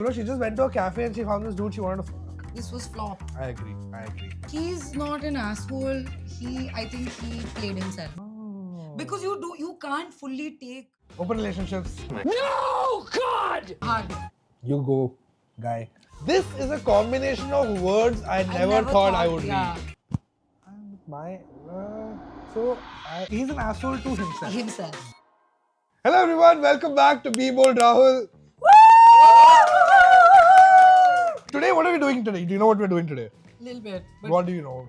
Bro, she just went to a cafe and she found this dude she wanted to fuck. This was flop. I agree. He's not an asshole. I think he played himself. Oh. Because you can't fully take Open relationships. No, God! hard. You go, guy. This is a combination of words I never thought I would yeah. read. He's an asshole to himself. Himself. Hello everyone, welcome back to Be Bold Rahul. Today, what are we doing today? Do you know what we're doing today? Little bit. But What do you know?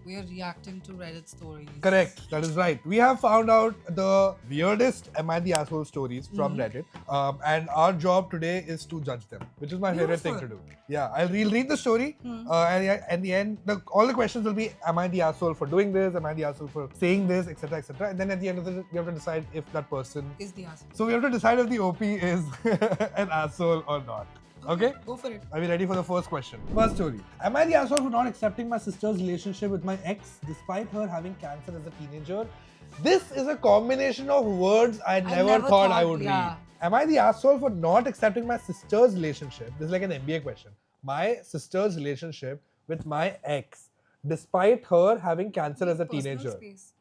we are reacting to Reddit stories. Correct, that is right. We have found out the weirdest Am I the Asshole stories from Reddit. And our job today is to judge them, which is my favorite thing to do. Yeah, I'll read the story and at the end, all the questions will be, am I the asshole for doing this? Am I the asshole for saying this? Etc. etc. And then at the end of it, we have to decide if that person Is the asshole. So we have to decide if the OP is an asshole or not. Okay? Go for it. Are we ready for the first question? First story. Am I the asshole for not accepting my sister's relationship with my ex despite her having cancer as a teenager? This is a combination of words I never thought I would read. Am I the asshole for not accepting my sister's relationship? This is like an MBA question. My sister's relationship with my ex despite her having cancer as a teenager. Space.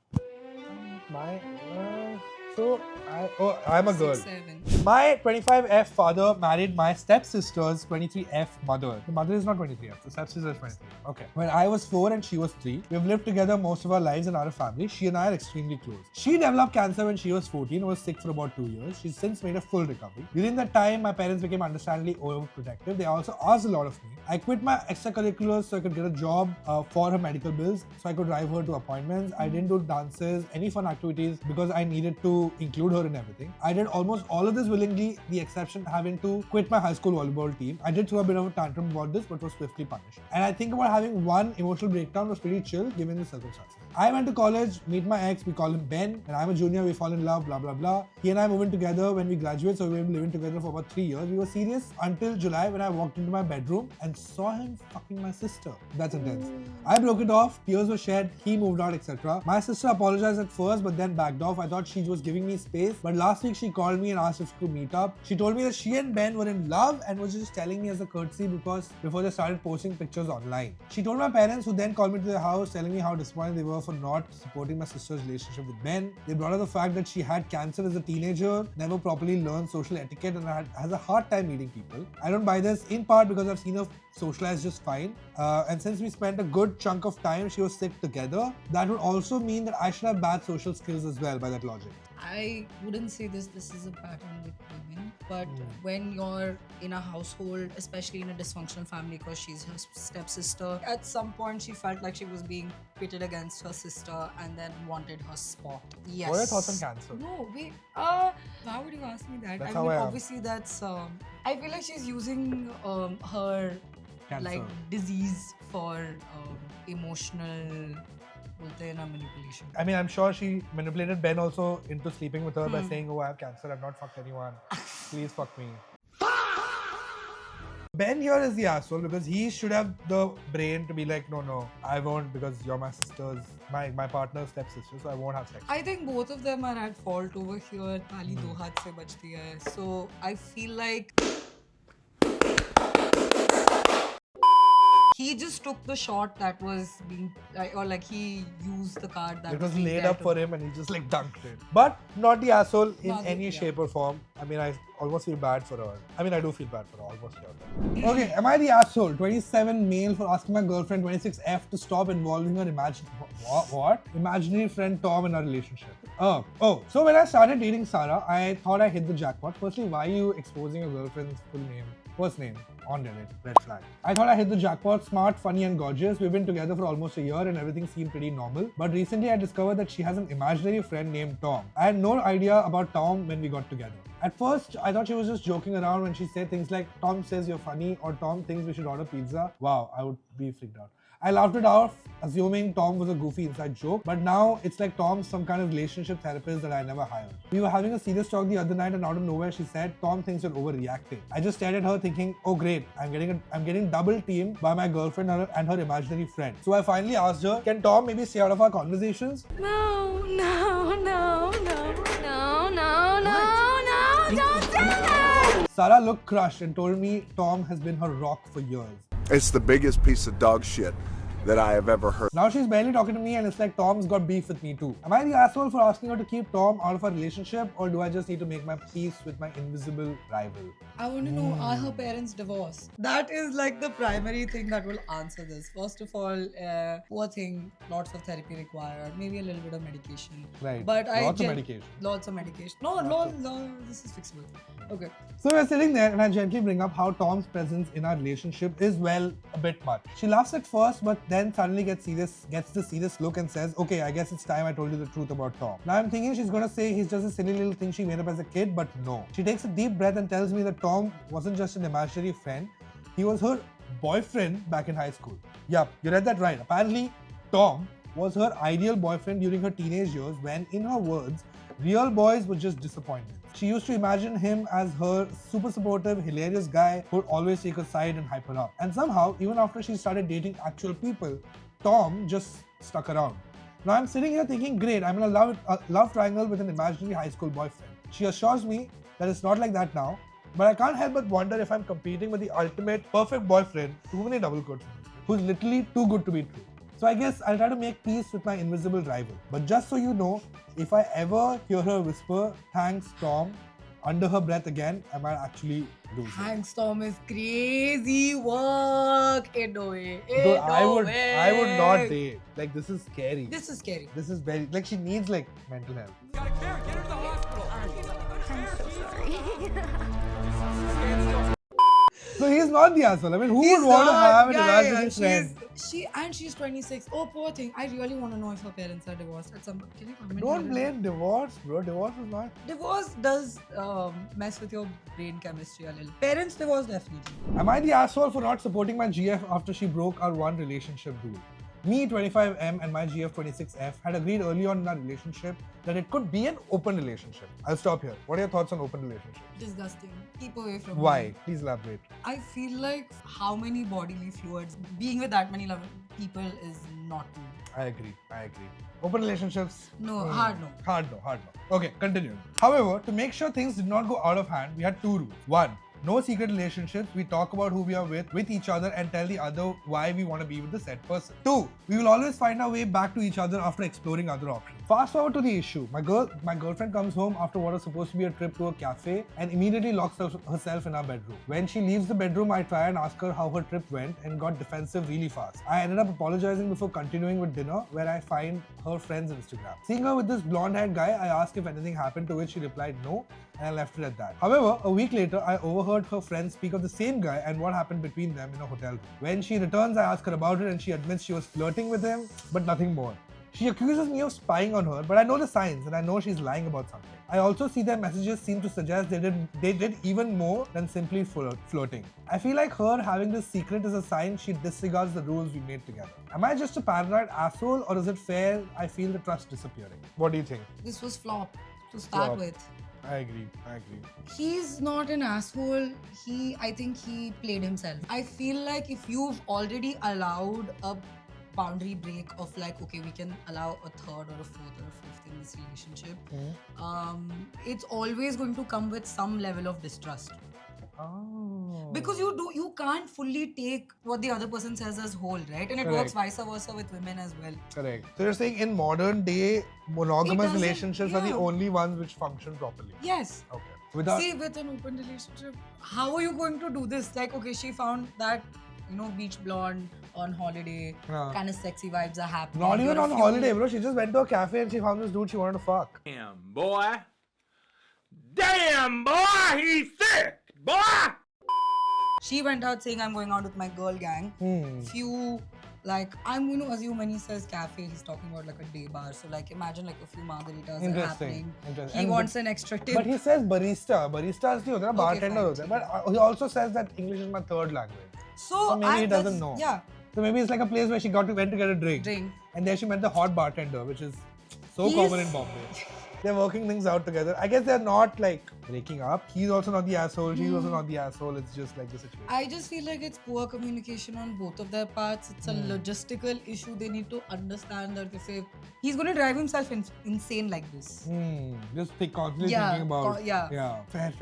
I'm a girl. 6'7". My 25F father married my stepsister's 23F mother. The mother is not 23F, the stepsister is 23. Okay. When I was 4 and she was 3, we've lived together most of our lives and are a family. She and I are extremely close. She developed cancer when she was 14 and was sick for about 2 years. She's since made a full recovery. During that time, my parents became understandably overprotective. They also asked a lot of me. I quit my extracurriculars so I could get a job for her medical bills, so I could drive her to appointments. I didn't do dances, any fun activities because I needed to include her in everything. I did almost all of this willingly, the exception having to quit my high school volleyball team. I did throw a bit of a tantrum about this, but was swiftly punished. And I think about having one emotional breakdown was pretty chill given the circumstances. I went to college, meet my ex, we call him Ben, and I'm a junior, we fall in love, blah blah blah. He and I moved in together when we graduated, so we were living together for about 3 years. We were serious until July when I walked into my bedroom and saw him fucking my sister. That's intense. I broke it off, tears were shed, he moved out, etc. My sister apologized at first but then backed off. I thought she was giving me space, but last week she called me and asked if we could meet up. She told me that she and Ben were in love and was just telling me as a courtesy because before they started posting pictures online. She told my parents, who then called me to their house telling me how disappointed they were for not supporting my sister's relationship with Ben. They brought up the fact that she had cancer as a teenager, never properly learned social etiquette and has a hard time meeting people. I don't buy this, in part because I've seen her socialize just fine. And since we spent a good chunk of time she was sick together, that would also mean that I should have bad social skills as well by that logic. I wouldn't say this is a pattern with women, but when you're in a household, especially in a dysfunctional family because she's her stepsister, at some point she felt like she was being pitted against her sister and then wanted her spot. Yes. What are your thoughts on cancer? No, wait. Why would you ask me that? That's I mean, how I am. obviously that's. I feel like she's using her Cancer. disease for emotional. Manipulation. I mean, I'm sure she manipulated Ben also into sleeping with her by saying, oh, I have cancer, I've not fucked anyone. Please fuck me. Ben here is the asshole because he should have the brain to be like, no, I won't because you're my sister's, my partner's stepsister, so I won't have sex. I think both of them are at fault over here. Tali do haath se bachti hai. So I feel like he just took the shot that was being, or like he used the card that It was being laid there up to- for him and he just like dunked it. But not the asshole in Not the- any yeah. shape or form. I mean, I almost feel bad for her. I mean, I do feel bad for her, almost here. Okay, am I the asshole? 27 male for asking my girlfriend 26F to stop involving her imaginary friend Tom in our relationship. So when I started dating Sarah, I thought I hit the jackpot. Firstly, why are you exposing your girlfriend's first name on Reddit? Red flag. I thought I hit the jackpot, smart, funny and gorgeous. We've been together for almost a year and everything seemed pretty normal. But recently I discovered that she has an imaginary friend named Tom. I had no idea about Tom when we got together. At first, I thought she was just joking around when she said things like, Tom says you're funny or Tom thinks we should order pizza. Wow, I would be freaked out. I laughed it off, assuming Tom was a goofy inside joke, but now it's like Tom's some kind of relationship therapist that I never hired. We were having a serious talk the other night and out of nowhere she said, Tom thinks you're overreacting. I just stared at her thinking, oh great, I'm getting double teamed by my girlfriend and her imaginary friend. So I finally asked her, can Tom maybe stay out of our conversations? No, don't do it! Sarah looked crushed and told me Tom has been her rock for years. It's the biggest piece of dog shit that I have ever heard. Now she's barely talking to me and it's like Tom's got beef with me too. Am I the asshole for asking her to keep Tom out of our relationship, or do I just need to make my peace with my invisible rival? I want to know, are her parents divorced? That is like the primary thing that will answer this. First of all, poor thing, lots of therapy required, maybe a little bit of medication. Right. But Lots of medication. Lots of medication. No, this is fixable. Okay. So we're sitting there and I gently bring up how Tom's presence in our relationship is, well, a bit much. She laughs at first, but then suddenly gets the serious look and says, okay, I guess it's time I told you the truth about Tom. Now I'm thinking she's gonna say he's just a silly little thing she made up as a kid, but no. She takes a deep breath and tells me that Tom wasn't just an imaginary friend, he was her boyfriend back in high school. Yup, you read that right. Apparently, Tom was her ideal boyfriend during her teenage years when, in her words, real boys were just disappointments. She used to imagine him as her super supportive, hilarious guy who would always take her side and hype her up. And somehow, even after she started dating actual people, Tom just stuck around. Now I'm sitting here thinking, great, I'm in a love triangle with an imaginary high school boyfriend. She assures me that it's not like that now, but I can't help but wonder if I'm competing with the ultimate perfect boyfriend, too many double quotes, who's literally too good to be true. So I guess I'll try to make peace with my invisible rival. But just so you know, if I ever hear her whisper, thanks Tom, under her breath again, I might actually lose it. Thanks Tom is crazy work. In no way. Dude, I would not date. Like, this is scary. This is scary. This is very, like, she needs like mental health. Got a care, get her to the hospital. I'm so sorry. So he's not the asshole. I mean, who would want to have an imaginary friend? She's 26. Oh, poor thing. I really want to know if her parents are divorced at some point. Can you comment? Don't blame divorce, bro. Divorce is not. Divorce does mess with your brain chemistry a little. Parents divorce definitely. Am I the asshole for not supporting my GF after she broke our one relationship rule? Me, 25M, and my GF, 26F, had agreed early on in our relationship that it could be an open relationship. I'll stop here. What are your thoughts on open relationships? Disgusting. Keep away from Why? me. Please elaborate. I feel like how many bodily fluids, being with that many people is not good. I agree. Open relationships? No, hard no. Hard no. Okay, continue. However, to make sure things did not go out of hand, we had two rules. One, no secret relationships. We talk about who we are with each other and tell the other why we want to be with the said person. 2, we will always find our way back to each other after exploring other options. Fast forward to the issue. My girlfriend comes home after what was supposed to be a trip to a cafe and immediately locks herself in our bedroom. When she leaves the bedroom, I try and ask her how her trip went and got defensive really fast. I ended up apologizing before continuing with dinner, where I find her friend's Instagram. Seeing her with this blonde-haired guy, I asked if anything happened, to which she replied no, and I left it at that. However, a week later, I overheard her friends speak of the same guy and what happened between them in a hotel room. When she returns, I ask her about it and she admits she was flirting with him, but nothing more. She accuses me of spying on her, but I know the signs and I know she's lying about something. I also see their messages seem to suggest they did even more than simply flirting. I feel like her having this secret is a sign she disregards the rules we made together. Am I just a paranoid asshole, or is it fair I feel the trust disappearing? What do you think? This was flop to start Flop. with. I agree. He's not an asshole. I think he played himself. I feel like if you've already allowed a boundary break of like, okay, we can allow a third or a fourth or a fifth in this relationship, it's always going to come with some level of distrust. Oh. Because you can't fully take what the other person says as whole, right? And it works vice versa with women as well. Correct. So you're saying in modern day, monogamous doesn't- relationships are the yeah. only ones which function properly. Yes. Okay. See, with an open relationship, how are you going to do this? Like, okay, she found that, beach blonde on holiday, kind of sexy vibes are happening. Not even You're a on few- holiday, bro. She just went to a cafe and she found this dude she wanted to fuck. Damn, boy. Damn, boy, he's sick, boy. She went out saying, I'm going out with my girl gang. I'm going to assume when he says cafe, he's talking about like a day bar. So like, imagine like a few margaritas are happening. He wants an extra tip. But he says barista. Barista is the bartender. fine, But he also says that English is my third language. So maybe he doesn't know. Yeah. So maybe it's like a place where she went to get a drink. And there she met the hot bartender, which is so common in Bombay. They're working things out together. I guess they're not like breaking up. He's also not the asshole. She's also not the asshole. It's just like the situation. I just feel like it's poor communication on both of their parts. It's a logistical issue. They need to understand that if he's going to drive himself insane like this. Just constantly Yeah, thinking about. yeah. Fair.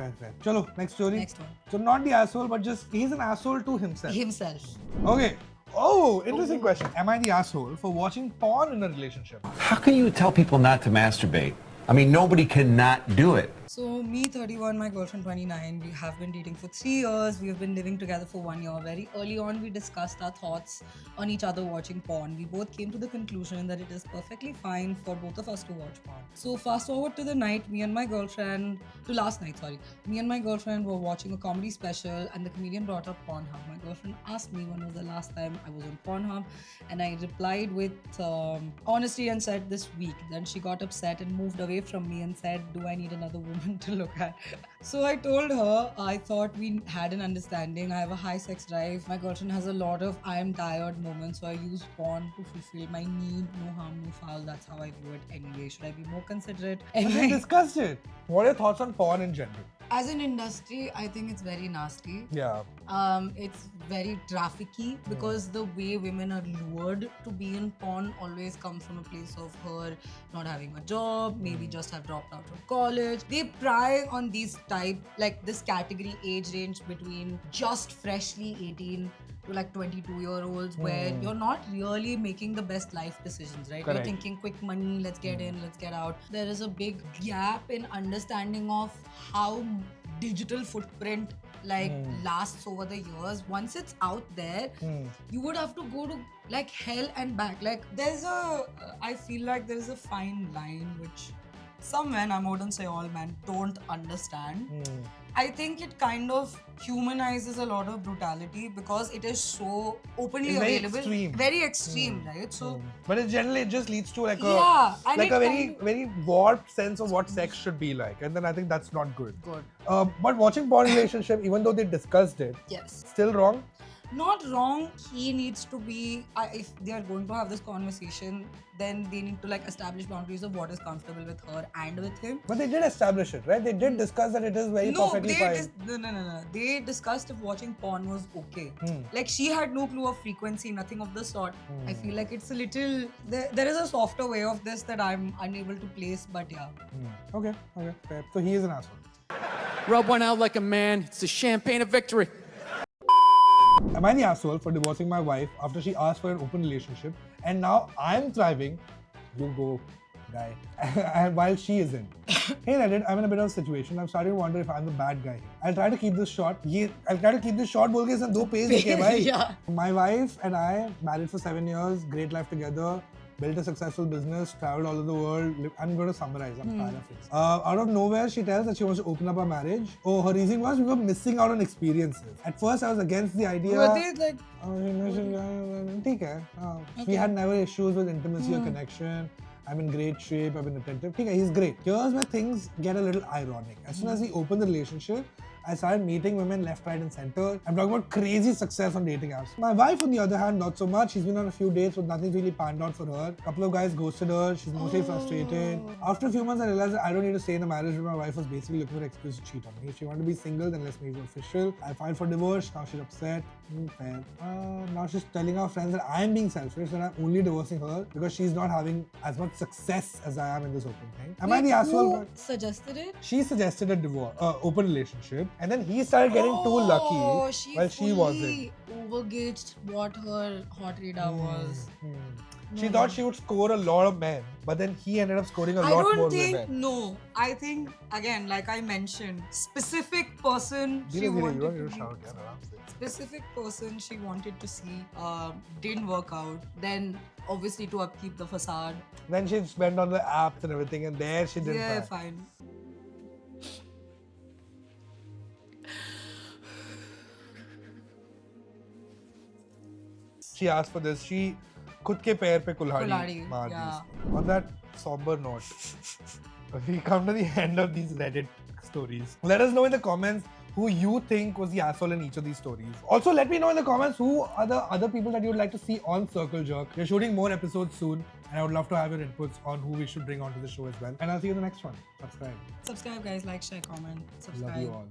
Chalo, next story. Next one. So not the asshole, but just he's an asshole to himself. Himself. Okay. Oh, interesting question. Am I the asshole for watching porn in a relationship? How can you tell people not to masturbate? I mean, nobody cannot do it. So me 31, my girlfriend 29. We have been dating for 3 years. We have been living together for 1 year. Very early on, we discussed our thoughts on each other watching porn. We both came to the conclusion that it is perfectly fine for both of us to watch porn. So fast forward to the night, me and my girlfriend were watching a comedy special and the comedian brought up Pornhub. My girlfriend asked me when was the last time I was on Pornhub and I replied with honesty and said this week. Then she got upset and moved away from me and said, do I need another woman to look at? So I told her I thought we had an understanding. I have a high sex drive. My girlfriend has a lot of I am tired moments, so I use porn to fulfill my need. No harm, no foul. That's how I view it anyway. Should I be more considerate? We discussed it. What are your thoughts on porn in general? As an industry, I think it's very nasty. Yeah. It's very trafficky because the way women are lured to be in porn always comes from a place of her not having a job, maybe just have dropped out of college. They pry on these this category age range between just freshly 18 to like 22-year-olds where you're not really making the best life decisions, right? Correct. You're thinking quick money, let's get in, let's get out. There is a big gap in understanding of how digital footprint lasts over the years. Once it's out there, you would have to go to like hell and back. Like I feel like there's a fine line which some men, I wouldn't say all men, don't understand. I think it kind of humanizes a lot of brutality because it is so openly It's very available. extreme. Very extreme, right? So But it generally just leads to like Yeah, a and like it a very warped sense of what sex should be like, and then I think that's not good. But watching porn relationship, even though they discussed it, yes. still wrong. Not wrong. He needs to be, if they are going to have this conversation, then they need to like establish boundaries of what is comfortable with her and with him. But they did establish it, right? They did discuss that it is very perfectly fine. No. They discussed if watching porn was okay. Like she had no clue of frequency, nothing of the sort. I feel like it's a little, there is a softer way of this that I'm unable to place, but yeah. Okay, fair. So he is an asshole. Rub one out like a man. It's the champagne of victory. Am I the asshole for divorcing my wife after she asked for an open relationship and now I'm thriving? You go, guy. And while she isn't. Hey Reddit, I'm in a bit of a situation. I'm starting to wonder if I'm the bad guy here. I'll try to keep this short. बोल के इसने 2 pages लिखे भाई. Yeah. My wife and I married for 7 years, great life together. Built a successful business, traveled all over the world. I'm going to summarize, I'm paraphrasing. Out of nowhere, she tells that she wants to open up our marriage. Oh, her reason was we were missing out on experiences. At first, I was against the idea. Were they like... We had never issues with intimacy or connection. I'm in great shape, I've been attentive. He's great. Here's where things get a little ironic. As soon as we opened the relationship, I started meeting women left, right and center. I'm talking about crazy success on dating apps. My wife, on the other hand, not so much. She's been on a few dates, but nothing really panned out for her. A couple of guys ghosted her. She's mostly frustrated. After a few months, I realized that I don't need to stay in a marriage where my wife was basically looking for an excuse to cheat on me. If she wanted to be single, then let's make it official. I filed for divorce. Now she's upset. Fair. Now she's telling her friends that I'm being selfish and I'm only divorcing her because she's not having as much success as I am in this open thing. Am I the asshole? Who suggested it? She suggested a divorce, open relationship, and then he started getting too lucky while she wasn't. Overgauged what her hot radar was. She thought she would score a lot of men, but then he ended up scoring a lot more women. No. I think, again, like I mentioned, specific person she wanted to see didn't work out. Then obviously to upkeep the facade. Then she went on the apps and everything, and there she did Yeah, that. fine. She asked for this. She खुद के पैर पे कुल्हाड़ी मार दी. On that somber note, we come to the end of these Reddit stories. Let us know in the comments who you think was the asshole in each of these stories. Also, let me know in the comments who are the other people that you would like to see on Circle Jerk. We're shooting more episodes soon. And I would love to have your inputs on who we should bring onto the show as well. And I'll see you in the next one. Subscribe. Subscribe, guys. Like, share, comment. Subscribe. Love you all.